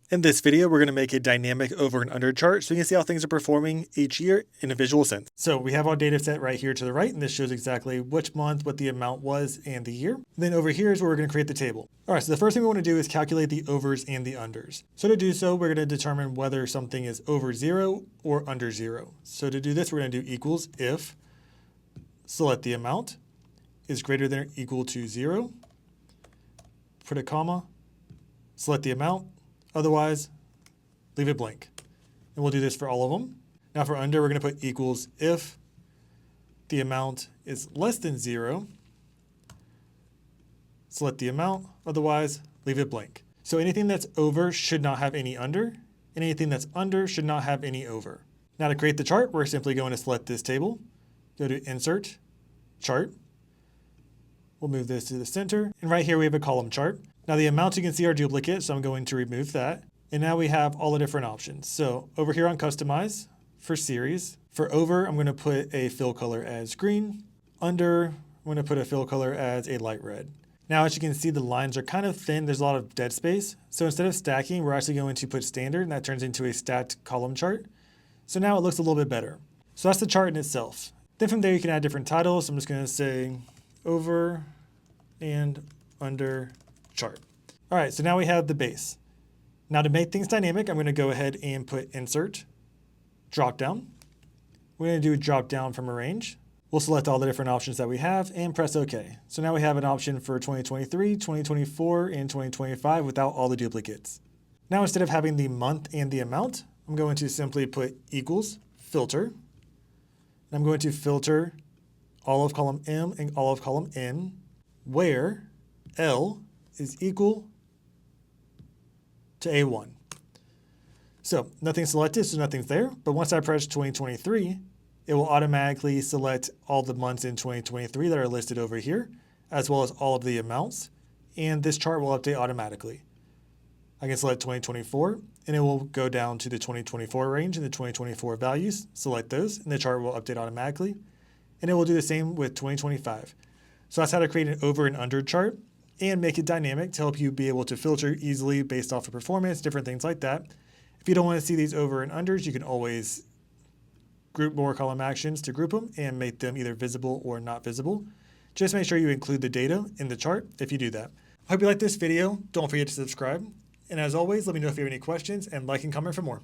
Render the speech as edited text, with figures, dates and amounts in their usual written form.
In this video, we're going to make a dynamic over and under chart so you can see how things are performing each year in a visual sense. So we have our data set right here to the right, and this shows exactly which month, what the amount was, and the year. And then over here is where we're going to create the table. All right, so the first thing we want to do is calculate the overs and the unders. So to do so, we're going to determine whether something is over 0 or under 0. So to do this, we're going to do equals if select the amount is greater than or equal to 0, put a comma, select the amount, otherwise leave it blank. And we'll do this for all of them. Now for under, we're going to put equals if the amount is less than 0, select the amount, otherwise leave it blank. So anything that's over should not have any under, and anything that's under should not have any over. Now to create the chart, we're simply going to select this table, go to Insert, Chart. We'll move this to the center, and right here we have a column chart. Now the amounts you can see are duplicate, so I'm going to remove that. And now we have all the different options. So over here on Customize, for Series, for over, I'm going to put a fill color as green. Under, I'm going to put a fill color as a light red. Now as you can see, the lines are kind of thin. There's a lot of dead space. So instead of stacking, we're actually going to put standard, and that turns into a stacked column chart. So now it looks a little bit better. So that's the chart in itself. Then from there, you can add different titles. So I'm just going to say over and under chart. All right, so now we have the base. Now to make things dynamic, I'm going to go ahead and put Insert, Drop Down. We're going to do a drop down from a range. We'll select all the different options that we have and press OK. So now we have an option for 2023, 2024, and 2025 without all the duplicates. Now instead of having the month and the amount, I'm going to simply put equals, filter. I'm going to filter all of column M and all of column N, where L is equal to A1. So nothing's selected, so nothing's there. But once I press 2023, it will automatically select all the months in 2023 that are listed over here, as well as all of the amounts. And this chart will update automatically. I can select 2024, and it will go down to the 2024 range and the 2024 values. Select those, and the chart will update automatically. And it will do the same with 2025. So that's how to create an over and under chart and make it dynamic to help you be able to filter easily based off of performance, different things like that. If you don't want to see these over and unders, you can always group more column actions to group them and make them either visible or not visible. Just make sure you include the data in the chart if you do that. I hope you liked this video. Don't forget to subscribe. And as always, let me know if you have any questions and like and comment for more.